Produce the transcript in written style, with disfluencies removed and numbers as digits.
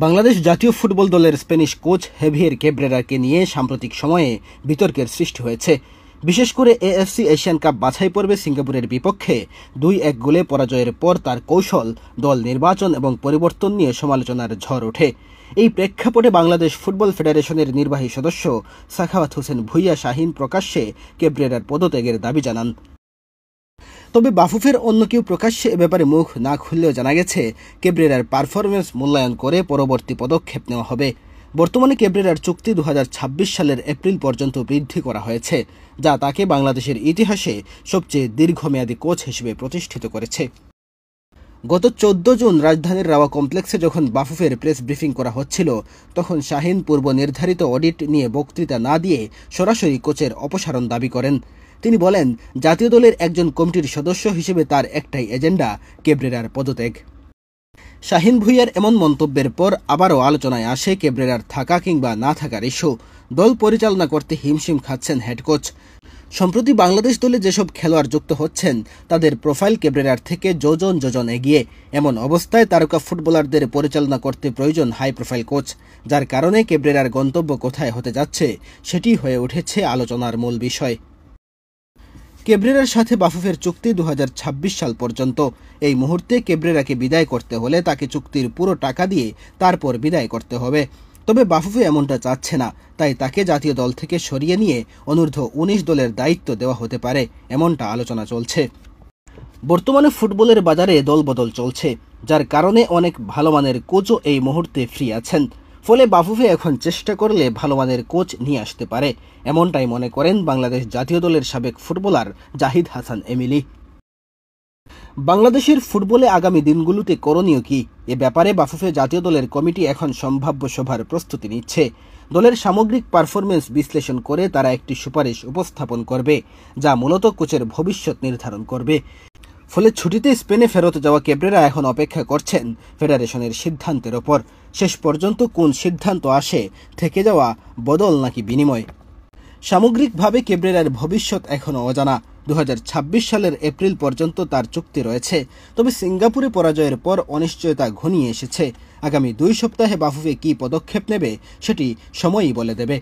বাংলাদেশ জাতীয় ফুটবল দলের Spanish coach হেভিয়ের ক্যাব্রেরাকে নিয়ে সাম্প্রতিক সময়ে বিতর্কের সৃষ্টি হয়েছে। বিশেষ করে এএফসি এশিয়ান কাপ বাছাই পর্বে সিঙ্গাপুরের বিপক্ষে 2-1 গোলে পরাজয়ের পর তার কৌশল, দল নির্বাচন এবং পরিবর্তন নিয়ে সমালোচনার ঝড় ওঠে। এই প্রেক্ষাপটে বাংলাদেশ ফুটবল ফেডারেশনের নির্বাহী সদস্য সাখাওয়াত হোসেন ভূঁইয়া শাহীন প্রকাশ্যে ক্যাব্রেরার পদত্যাগের দাবি জানান। তবে বাফুফের অন্য কেউ প্রকাশ্যে এ ব্যাপারে মুখ না খুললেও জানা গেছে ক্যাব্রেরার পারফরমেন্স মূল্যায়ন করে পরবর্তী পদক্ষেপ নেওয়া হবে। বর্তমানে ক্যাব্রেরার চুক্তি 2026 সালের এপ্রিল পর্যন্ত বৃদ্ধি করা হয়েছে, যা তাকে বাংলাদেশের ইতিহাসে সবচেয়ে দীর্ঘমেয়াদী কোচ হিসেবে প্রতিষ্ঠিত করেছে। গত 14 জুন রাজধানীর রাওয়া কমপ্লেক্সে যখন বাফুফের প্রেস ব্রিফিং করা হচ্ছিল, তখন শাহীন পূর্ব নির্ধারিত অডিট নিয়ে বক্তৃতা না দিয়ে সরাসরি কোচের অপসারণ দাবি করেন। তিনি বলেন, জাতীয় দলের একজন কমিটির সদস্য হিসেবে তার একটাই এজেন্ডা, ক্যাব্রেরার পদত্যাগ। শাহীন ভূঁইয়ার এমন মন্তব্যের পর আবারও আলোচনায় আসে ক্যাব্রেরার থাকা কিংবা না থাকার ইস্যু। দল পরিচালনা করতে হিমশিম খাচ্ছেন হেড কোচ। সম্প্রতি বাংলাদেশ দলে যেসব খেলোয়াড় যুক্ত হচ্ছেন, তাদের প্রোফাইল ক্যাব্রেরার থেকে যোজন যোজন এগিয়ে। এমন অবস্থায় তারকা ফুটবলারদের পরিচালনা করতে প্রয়োজন হাই প্রোফাইল কোচ, যার কারণে ক্যাব্রেরার গন্তব্য কোথায় হতে যাচ্ছে সেটি হয়ে উঠেছে আলোচনার মূল বিষয়। ক্যাব্রেরার সাথে বাফুফের চুক্তি 2026 সাল পর্যন্ত। এই মুহূর্তে ক্যাব্রেরাকে বিদায় করতে হলে তাকে চুক্তির পুরো টাকা দিয়ে তারপর বিদায় করতে হবে। তবে বাফুফে এমনটা চাচ্ছে না, তাই তাকে জাতীয় দল থেকে সরিয়ে নিয়ে অনূর্ধ্ব 19 দলের দায়িত্ব দেওয়া হতে পারে, এমনটা আলোচনা চলছে। বর্তমানে ফুটবলের বাজারে দলবদল চলছে, যার কারণে অনেক ভালো মানের কোচও এই মুহূর্তে ফ্রি আছেন। ফলে বাফুফে এখন চেষ্টা করলে ভালো মানের কোচ নিয়ে আসতে পারে, এমনটাই মনে করেন বাংলাদেশ জাতীয় দলের সাবেক ফুটবলার জাহিদ হাসান এমিলি। বাংলাদেশের ফুটবলে আগামী দিনগুলোতে করণীয় কি, এ ব্যাপারে বাফুফে জাতীয় দলের কমিটি এখন সম্ভাব্য সভার প্রস্তুতি নিচ্ছে। দলের সামগ্রিক পারফরমেন্স বিশ্লেষণ করে তারা একটি সুপারিশ উপস্থাপন করবে, যা মূলত কোচের ভবিষ্যৎ নির্ধারণ করবে। ফলে ছুটিতে স্পেনে ফেরত যাওয়া ক্যাব্রেরা এখন অপেক্ষা করছেন ফেডারেশনের সিদ্ধান্তের ওপর। শেষ পর্যন্ত কোন সিদ্ধান্ত আসে, থেকে যাওয়া, বদল নাকি বিনিময়? সামগ্রিকভাবে ক্যাব্রেরার ভবিষ্যৎ এখনও অজানা। 2026 সালের এপ্রিল পর্যন্ত তার চুক্তি রয়েছে। তবে সিঙ্গাপুরে পরাজয়ের পর অনিশ্চয়তা ঘনিয়ে এসেছে। আগামী 2 সপ্তাহে বাফুফে কী পদক্ষেপ নেবে সেটি সময়ই বলে দেবে।